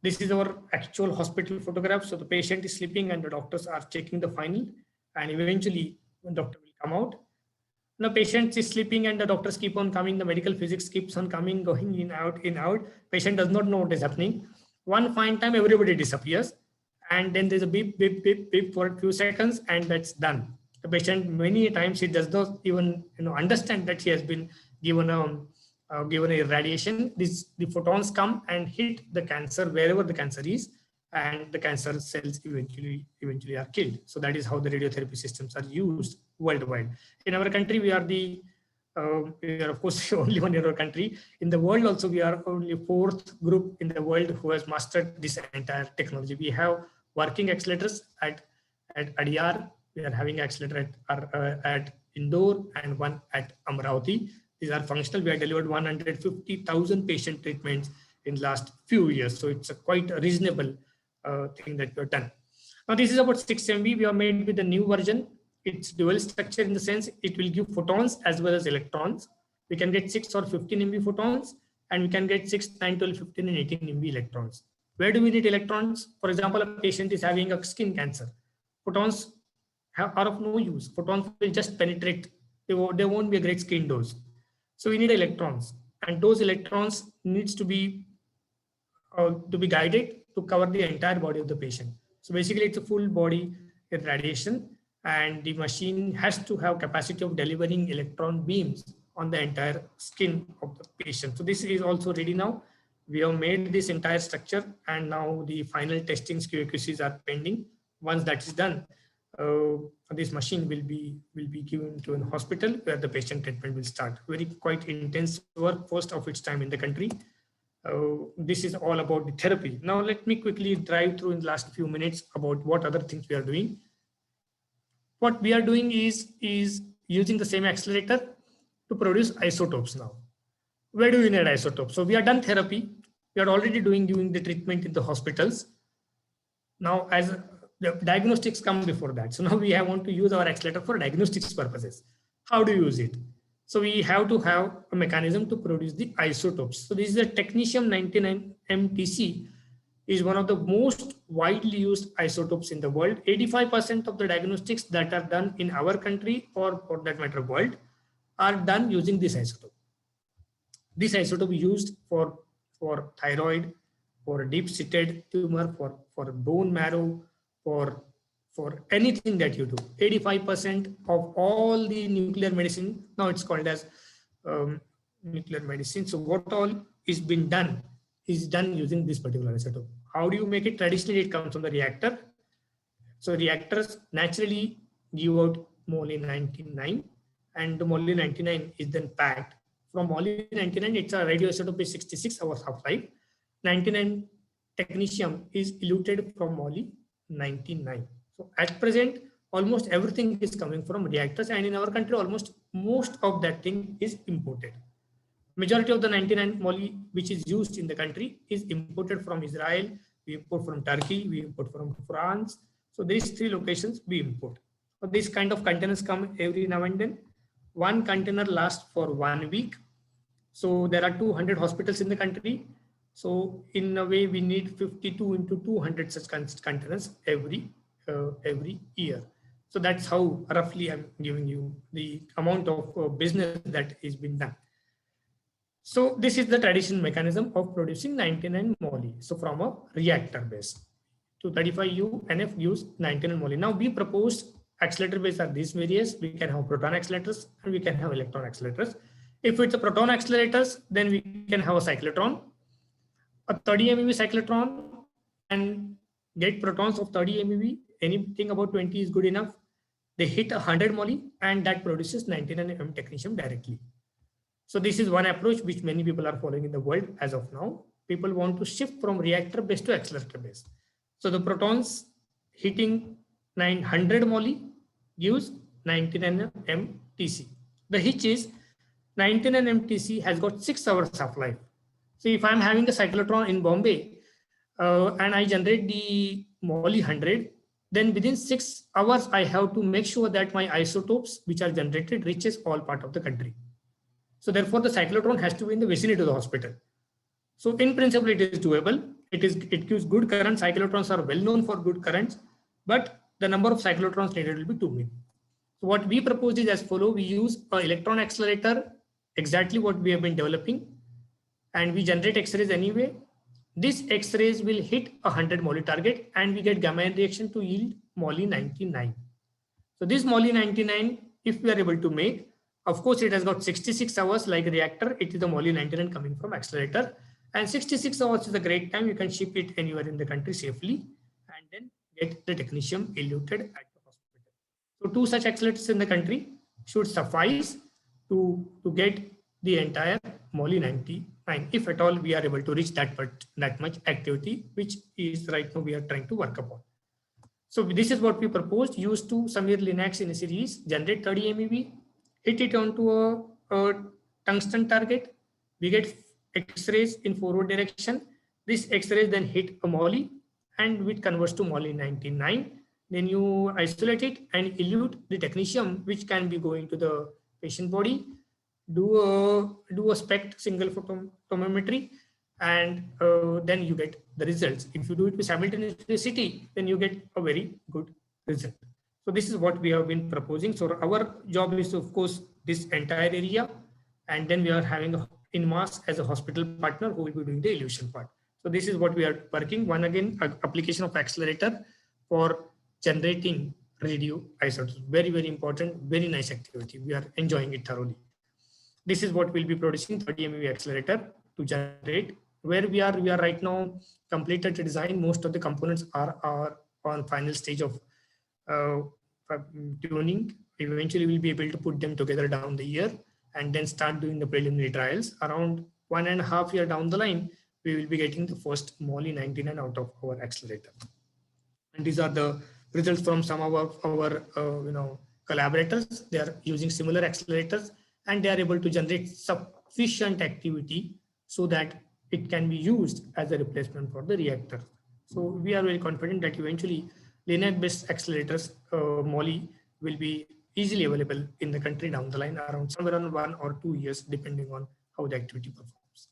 This is our actual hospital photograph. So the patient is sleeping and the doctors are checking the final, and eventually the doctor will come out. The patient is sleeping and the doctors keep on coming. The medical physics keeps on coming, going in, out, in, out. Patient does not know what is happening. One fine time, everybody disappears. And then there's a beep, beep, beep, beep for a few seconds, and that's done. The patient, many times, he does not even understand that he has been given a radiation. The photons come and hit the cancer wherever the cancer is, and the cancer cells eventually are killed. So that is how the radiotherapy systems are used worldwide. In our country, we are of course the only one in our country. In the world also, we are only 4th group in the world who has mastered this entire technology. We have working accelerators at Adyar. We are having accelerator at Indore and one at Amravati. These are functional. We have delivered 150,000 patient treatments in last few years. So it's a quite a reasonable thing that we have done. Now this is about 6 MV. We have made with the new version. It's dual structure in the sense it will give photons as well as electrons. We can get 6 or 15 MV photons, and we can get 6, 9, 12, 15, and 18 MV electrons. Where do we need electrons? For example, a patient is having a skin cancer. Photons are of no use. Photons will just penetrate. They won't be a great skin dose. So we need electrons, and those electrons needs to be guided to cover the entire body of the patient. So basically, it's a full body irradiation, and the machine has to have capacity of delivering electron beams on the entire skin of the patient. So this is also ready now. We have made this entire structure, and now the final testings, QAQCs are pending. Once that is done, this machine will be given to a hospital where the patient treatment will start. Very quite intense work, first of its time in the country. This is all about the therapy. Now let me quickly drive through in the last few minutes about what other things we are doing. What we are doing is using the same accelerator to produce isotopes now. Where do we need isotopes? So we are done therapy. We are already doing the treatment in the hospitals. Now as the diagnostics come before that. So now we want to use our accelerator for diagnostics purposes. How do you use it? So we have to have a mechanism to produce the isotopes. So this is a technetium-99 MTC, is one of the most widely used isotopes in the world. 85% of the diagnostics that are done in our country, or for that matter world, are done using this isotope. This isotope is used for thyroid, for deep-seated tumor, for bone marrow, for anything that you do. 85% of all the nuclear medicine, now it's called as nuclear medicine. So what all is being done is done using this particular isotope. How do you make it? Traditionally, it comes from the reactor. So reactors naturally give out Moly-99, and the Moly-99 is then packed. From Moly-99, it's a radioisotope is 66 hours half-life. 99 technetium is eluted from Moly-99. So at present, almost everything is coming from reactors, and in our country, almost most of that thing is imported. Majority of the 99 moly which is used in the country is imported from Israel. We import from Turkey. We import from France. So these 3 locations we import. So these kind of containers come every now and then. One container lasts for 1 week. So there are 200 hospitals in the country. So in a way, we need 52 into 200 such containers every year. So that's how roughly I'm giving you the amount of business that is being done. So this is the traditional mechanism of producing 99 moly. So from a reactor base, 235U NF gives 99 moly. Now we proposed accelerator base are these various. We can have proton accelerators and we can have electron accelerators. If it's a proton accelerators, then we can have a cyclotron, a 30 MeV cyclotron, and get protons of 30 MeV. Anything about 20 is good enough. They hit 100 moly, and that produces 99 M technetium directly. So this is one approach which many people are following in the world as of now. People want to shift from reactor base to accelerator base. So the protons hitting 900 moly gives 99 MTC. The hitch is 99 MTC has got 6 hours half-life. So if I'm having a cyclotron in Bombay and I generate the moly 100, then within 6 hours, I have to make sure that my isotopes which are generated reaches all part of the country. So therefore, the cyclotron has to be in the vicinity of the hospital. So in principle, it is doable. It gives good current. Cyclotrons are well known for good currents, but the number of cyclotrons needed will be too many. So what we propose is as follow. We use an electron accelerator, exactly what we have been developing, and we generate X-rays anyway. This X-rays will hit 100 moly target, and we get gamma reaction to yield Moly-99. So this Moly-99, if we are able to make, of course, it has got 66 hours like a reactor. It is the Moly-99 coming from accelerator, and 66 hours is a great time. You can ship it anywhere in the country safely, and then get the technetium eluted at the hospital. So 2 such accelerators in the country should suffice to get the entire Moly-99, if at all we are able to reach that much activity, which is right now we are trying to work upon. So this is what we proposed. Use two Samir Linacs in a series, generate 30 MeV, hit it onto a tungsten target. We get X-rays in forward direction. This X-rays then hit a moly and it converts to moly 99. Then you isolate it and elute the technetium, which can be going to the patient body, do a SPECT single photometry, and then you get the results. If you do it with simultaneously, then you get a very good result. So this is what we have been proposing. So our job is, of course, this entire area, and then we are having Inmass as a hospital partner who will be doing the elution part. So this is what we are working. One again, application of accelerator for generating radioisotopes. Very, very important, very nice activity. We are enjoying it thoroughly. This is what we'll be producing 30 MeV accelerator to generate. Where we are right now completed the design. Most of the components are on final stage of tuning. Eventually we'll be able to put them together down the year and then start doing the preliminary trials. Around 1.5 years down the line, we will be getting the first moly 99 out of our accelerator. And these are the results from some of our collaborators. They are using similar accelerators and they are able to generate sufficient activity so that it can be used as a replacement for the reactor. So we are very confident that eventually LINAC-based accelerators, moly, will be easily available in the country down the line, around somewhere around 1 or 2 years, depending on how the activity performs.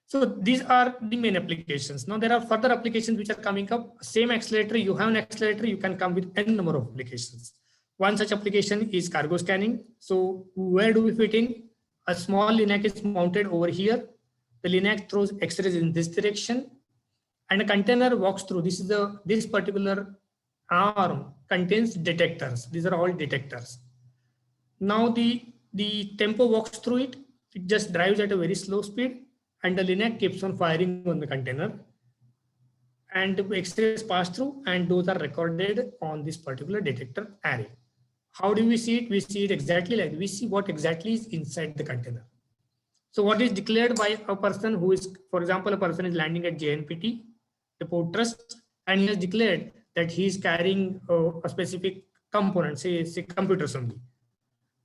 So these are the main applications. Now there are further applications which are coming up. Same accelerator, you have an accelerator, you can come with n number of applications. One such application is cargo scanning. So where do we fit in? A small LINAC is mounted over here. The LINAC throws X-rays in this direction, and a container walks through. This particular arm contains detectors. These are all detectors. Now the tempo walks through it. It just drives at a very slow speed, and the LINAC keeps on firing on the container. And the X-rays pass through, and those are recorded on this particular detector array. How do we see it? We see it exactly like we see what exactly is inside the container. So what is declared by a person who is, for example, a person is landing at JNPT, the port trust, and he has declared that he is carrying a specific component, say computers only.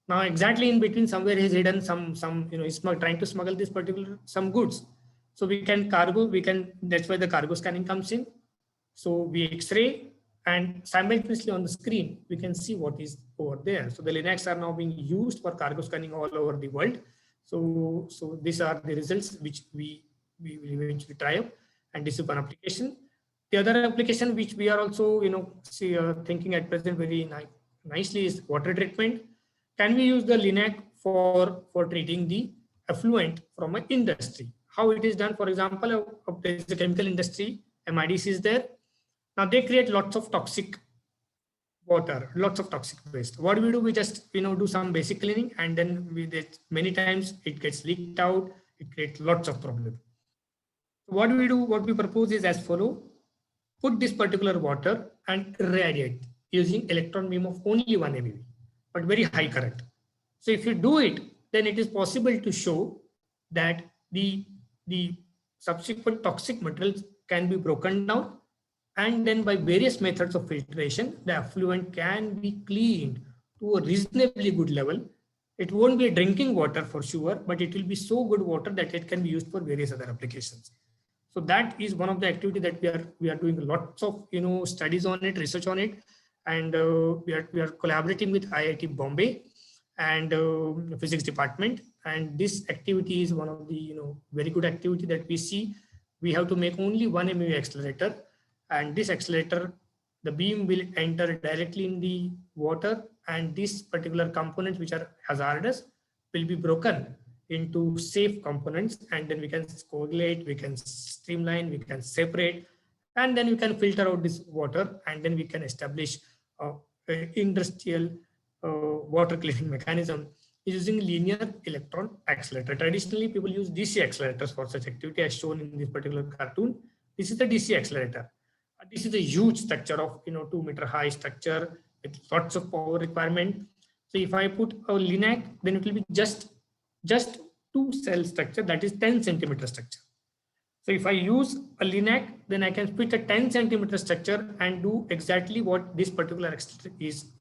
Now, exactly in between somewhere he's hidden he's trying to smuggle this particular some goods. So that's why the cargo scanning comes in. So we X-ray and simultaneously on the screen, we can see what is over there. So the LINACs are now being used for cargo scanning all over the world. So these are the results which we will eventually try out, and this is one application. The other application which we are also thinking at present very nicely is water treatment. Can we use the LINAC for treating the effluent from an industry? How it is done? For example, there is a chemical industry, MIDC is there. Now they create lots of toxic water, lots of toxic waste. What do we do? We just do some basic cleaning, and then many times it gets leaked out. It creates lots of problems. What do we do? What we propose is as follow: put this particular water and irradiate using electron beam of only 1 MeV, but very high current. So if you do it, then it is possible to show that the subsequent toxic materials can be broken down, and then by various methods of filtration, the effluent can be cleaned to a reasonably good level. It won't be a drinking water for sure, but it will be so good water that it can be used for various other applications. So that is one of the activity that we are doing lots of studies on it, research on it, and we are collaborating with IIT Bombay and physics department. And this activity is one of the very good activity that we see. We have to make only 1 MeV accelerator, and this accelerator, the beam will enter directly in the water, and these particular components which are hazardous will be broken into safe components, and then we can correlate, we can streamline, we can separate, and then we can filter out this water, and then we can establish industrial water cleaning mechanism using linear electron accelerator. Traditionally, people use DC accelerators for such activity, as shown in this particular cartoon. This is the DC accelerator. This is a huge structure of 2 meter high structure with lots of power requirement. So if I put a LINAC, then it will be just 2 cell structure, that is 10 centimeter structure. So if I use a LINAC, then I can fit a 10 centimeter structure and do exactly what this particular accelerator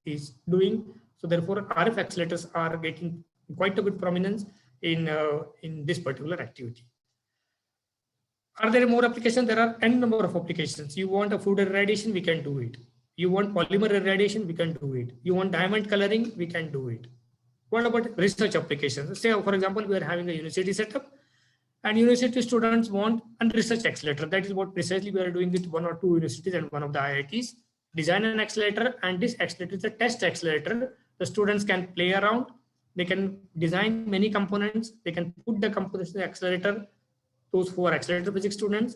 is doing. So therefore, RF accelerators are getting quite a good prominence in this particular activity. Are there more applications? There are n number of applications. You want a food irradiation, we can do it. You want polymer irradiation, we can do it. You want diamond coloring, we can do it. What about research applications? Say, for example, we are having a university setup and university students want a research accelerator. That is what precisely we are doing with one or two universities and one of the IITs. Design an accelerator, and this accelerator is a test accelerator. The students can play around. They can design many components. They can put the components in the accelerator. Those who are accelerator physics students,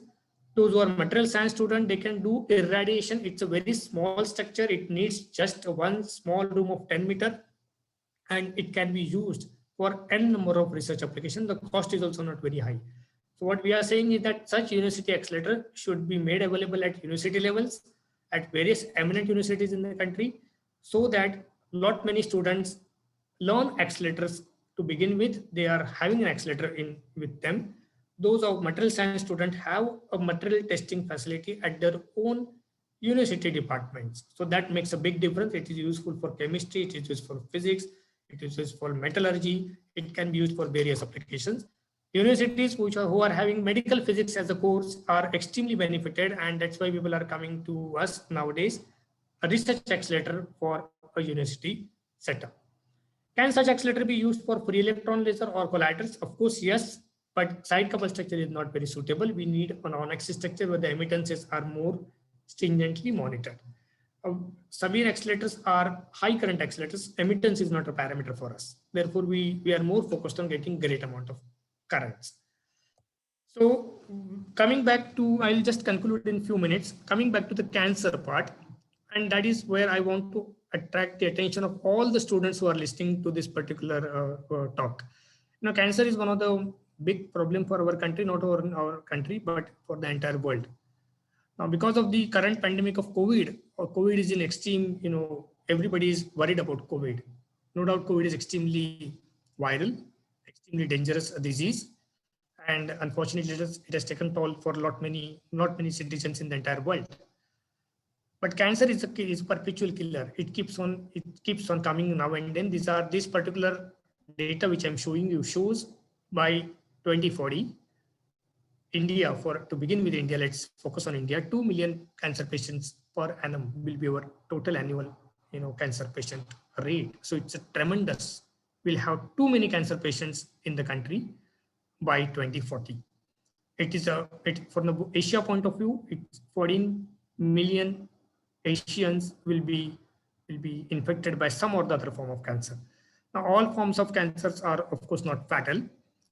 those who are material science students, they can do irradiation. It's a very small structure. It needs just one small room of 10 meters, and it can be used for n number of research applications. The cost is also not very high. So what we are saying is that such university accelerator should be made available at university levels, at various eminent universities in the country, so that lot many students learn accelerators to begin with. They are having an accelerator with them. Those of material science students have a material testing facility at their own university departments. So that makes a big difference. It is useful for chemistry, it is used for physics, it is used for metallurgy, it can be used for various applications. Universities who are having medical physics as a course are extremely benefited, and that's why people are coming to us nowadays, a research accelerator for a university setup. Can such accelerator be used for free electron laser or colliders? Of course, yes, but side couple structure is not very suitable. We need an on-axis structure where the emittances are more stringently monitored. Severe accelerators are high current accelerators. Emittance is not a parameter for us. Therefore, we are more focused on getting great amount of currents. So coming back to, I'll just conclude in a few minutes, coming back to the cancer part, and that is where I want to attract the attention of all the students who are listening to this particular talk. Cancer is one of the big problem for our country, not our country, but for the entire world. Now, because of the current pandemic of COVID, or COVID is in extreme, everybody is worried about COVID. No doubt COVID is extremely viral, extremely dangerous disease. And unfortunately, it has taken toll for not many citizens in the entire world. But cancer is a perpetual killer. It keeps on coming now and then. This particular data which I'm showing you shows by 2040, India, to begin with India, let's focus on India, 2 million cancer patients per annum will be our total annual, cancer patient rate. So it's a tremendous. We'll have too many cancer patients in the country by 2040. From the Asia point of view, it's 14 million Asians will be infected by some or the other form of cancer. Now, all forms of cancers are, of course, not fatal,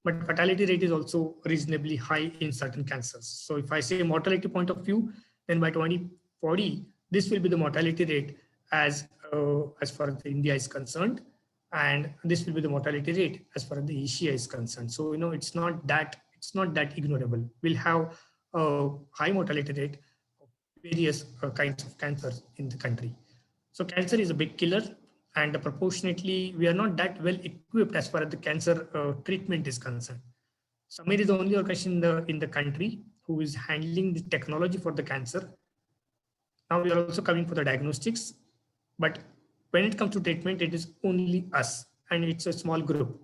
but fatality rate is also reasonably high in certain cancers. So if I say mortality point of view, then by 2040, this will be the mortality rate as far as India is concerned, and this will be the mortality rate as far as the Asia is concerned. So it's not that ignorable. We'll have a high mortality rate of various kinds of cancers in the country. So cancer is a big killer, and proportionately, we are not that well equipped as far as the cancer treatment is concerned. Sameer is the only organization in the country who is handling the technology for the cancer. Now we are also coming for the diagnostics, but when it comes to treatment, it is only us, and it's a small group.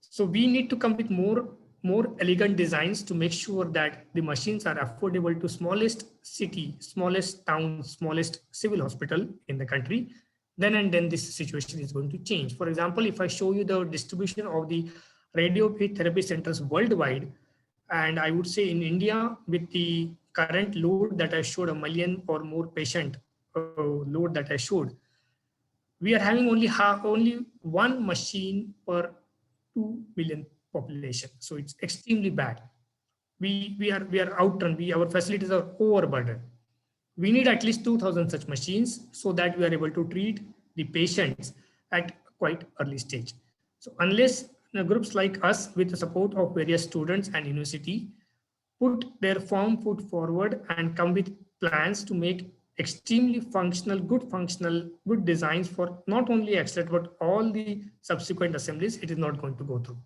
So we need to come with more elegant designs to make sure that the machines are affordable to smallest city, smallest town, smallest civil hospital in the country. Then this situation is going to change. For example, if I show you the distribution of the radiotherapy centers worldwide, and I would say in India, with the current load that I showed, 1 million or more patient load that I showed, we are having only one machine per 2 million population. So it's extremely bad. We are outrun. Our facilities are overburdened. We need at least 2,000 such machines so that we are able to treat the patients at quite early stage. So unless groups like us, with the support of various students and university, put their firm foot forward and come with plans to make extremely good designs for not only accelerator but all the subsequent assemblies, it is not going to go through.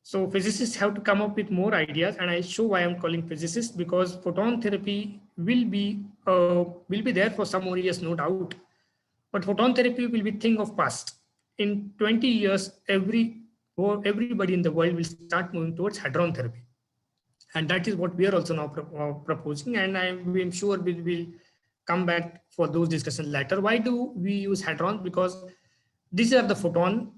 So physicists have to come up with more ideas, and I'll show why I'm calling physicists, because photon therapy will be there for some more years, no doubt. But photon therapy will be thing of past. In 20 years, everybody in the world will start moving towards hadron therapy, and that is what we are also now proposing. And I'm sure we will come back for those discussions later. Why do we use hadrons? Because these are the photon.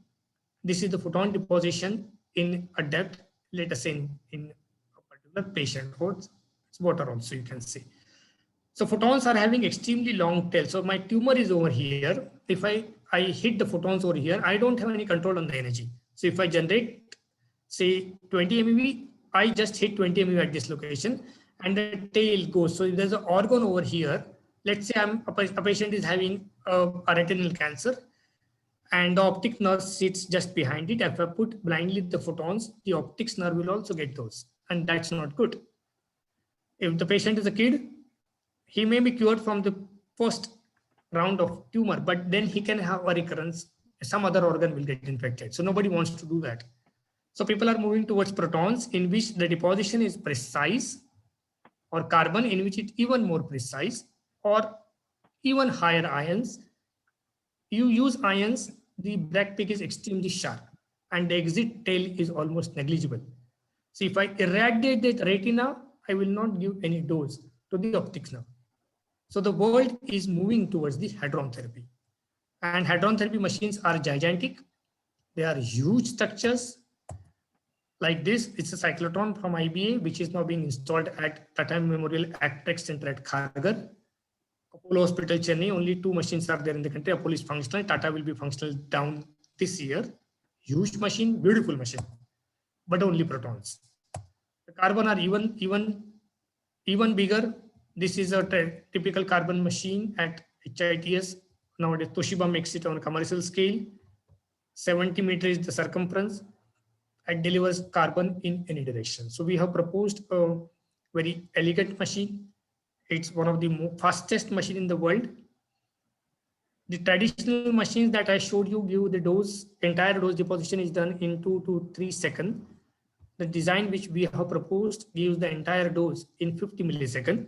This is the photon deposition in a depth, let us say in a particular patient, or it's water also, you can see. So photons are having extremely long tail. So my tumor is over here. If I hit the photons over here, I don't have any control on the energy. So if I generate, say 20 MeV, I just hit 20 MeV at this location, and the tail goes. So if there's an organ over here, let's say a patient is having a retinal cancer, and the optic nerve sits just behind it. If I put blindly the photons, the optics nerve will also get those, and that's not good. If the patient is a kid, he may be cured from the first round of tumor, but then he can have a recurrence. Some other organ will get infected. So nobody wants to do that. So people are moving towards protons, in which the deposition is precise, or carbon, in which it's even more precise, or even higher ions. You use ions, the black peak is extremely sharp, and the exit tail is almost negligible. So if I irradiate the retina, I will not give any dose to the optics nerve. So the world is moving towards the hadron therapy. And hadron therapy machines are gigantic. They are huge structures. Like this, it's a cyclotron from IBA, which is now being installed at Tata Memorial Actech Center at Kharghar. Apollo Hospital, Chennai, only 2 machines are there in the country. Apollo is functional. Tata will be functional down this year. Huge machine, beautiful machine, but only protons. The carbon are even bigger. This is a typical carbon machine at HITS. Nowadays, Toshiba makes it on a commercial scale. 70 meters is the circumference, and delivers carbon in any direction. So we have proposed a very elegant machine. It's one of the fastest machine in the world. The traditional machines that I showed you give the dose, entire dose deposition is done in 2 to 3 seconds. The design which we have proposed gives the entire dose in 50 milliseconds.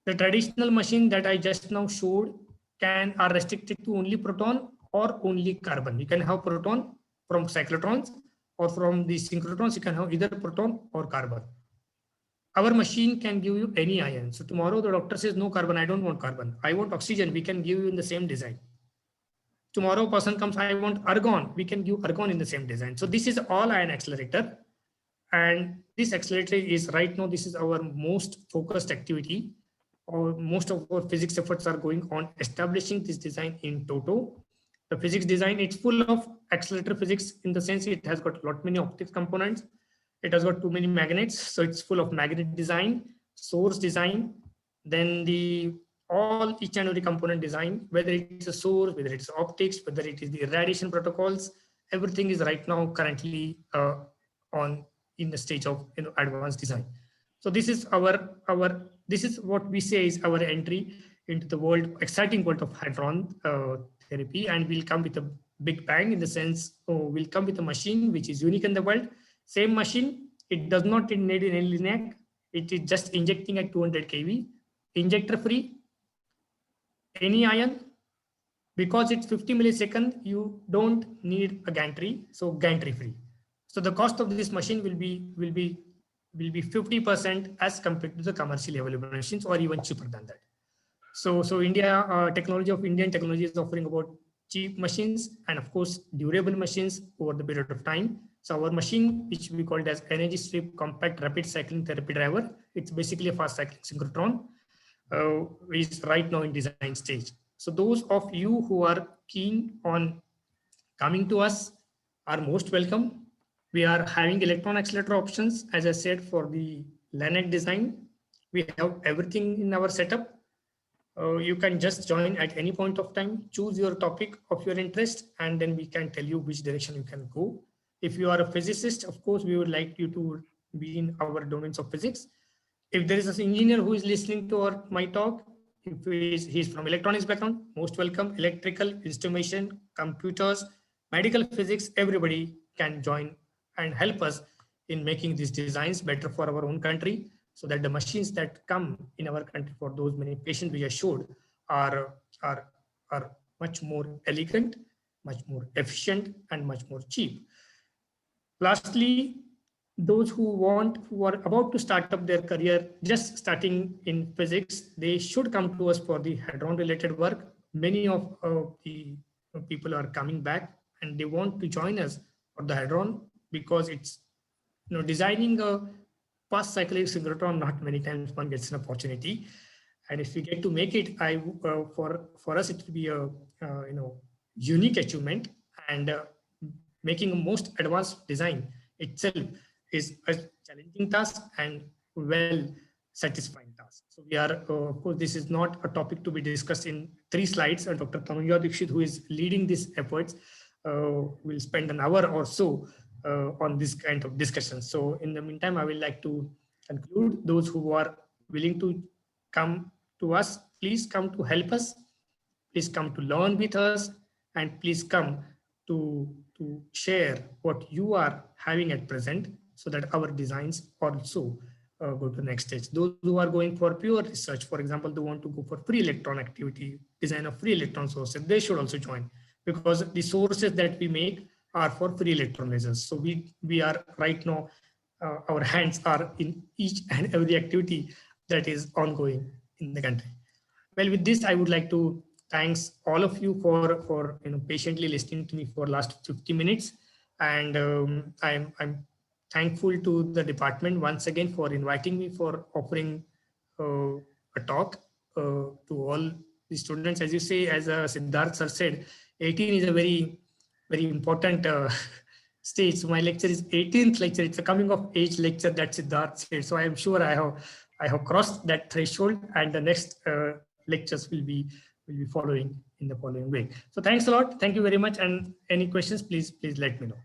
The traditional machine that I just now showed are restricted to only proton or only carbon. You can have proton from cyclotrons, or from the synchrotrons, you can have either proton or carbon. Our machine can give you any ion. So tomorrow the doctor says, no carbon, I don't want carbon, I want oxygen, we can give you in the same design. Tomorrow person comes, I want argon, we can give argon in the same design. So this is all ion accelerator. And this accelerator is right now, this is our most focused activity, or most of our physics efforts are going on establishing this design in toto. The physics design, it's full of accelerator physics, in the sense it has got many optics components. It has got too many magnets. So it's full of magnet design, source design, then each and every component design, whether it's a source, whether it's optics, whether it is the irradiation protocols, everything is right now currently in the stage of advanced design. So this is this is what we say is our entry into the exciting world of hadron therapy, and we'll come with a big bang, in the sense we'll come with a machine which is unique in the world. Same machine, it does not need an LINAC. It is just injecting at 200 kV, injector free, any ion. Because it's 50 milliseconds, you don't need a gantry, so gantry free. So the cost of this machine will be 50% as compared to the commercially available machines, or even cheaper than that. So Indian technology is offering about cheap machines, and of course durable machines over the period of time. So our machine, which we called as energy strip compact rapid cycling therapy driver, it's basically a fast cycling synchrotron, is right now in design stage. So those of you who are keen on coming to us are most welcome. We are having electron accelerator options, as I said, for the LINAC design. We have everything in our setup. You can just join at any point of time, choose your topic of your interest, and then we can tell you which direction you can go. If you are a physicist, of course, we would like you to be in our domains of physics. If there is an engineer who is listening to my talk, if he's from electronics background, most welcome. Electrical, instrumentation, computers, medical physics, everybody can join and help us in making these designs better for our own country, so that the machines that come in our country for those many patients we assured are, are, are much more elegant, much more efficient, and much more cheap. Lastly, those who are about to start up their career, just starting in physics, they should come to us for the hadron related work. Many of the people are coming back and they want to join us for the hadron, because it's, designing a fast cyclic synchrotron, not many times one gets an opportunity. And if we get to make it, for us it will be a unique achievement. And making a most advanced design itself is a challenging task and well satisfying task. So we are, of course, this is not a topic to be discussed in 3 slides. And Dr. Tanuja Dixit, who is leading these efforts, will spend an hour or so on this kind of discussion. So in the meantime, I will like to conclude. Those who are willing to come to us, please come to help us, please come to learn with us, and please come to share what you are having at present, so that our designs also go to the next stage. Those who are going for pure research, for example, they want to go for free electron activity, design of free electron sources, they should also join, because the sources that we make are for free electron lasers. So we are right now, our hands are in each and every activity that is ongoing in the country. Well, with this, I would like to thanks all of you for patiently listening to me for last 50 minutes. And I'm thankful to the department once again for inviting me, for offering a talk to all the students. As you say, as Siddharth sir said, 18 is a very, very important stage. So my lecture is 18th lecture. It's a coming of age lecture that Siddharth said. So I am sure I have crossed that threshold, and the next lectures will be following in the following way. So thanks a lot. Thank you very much. And any questions, please let me know.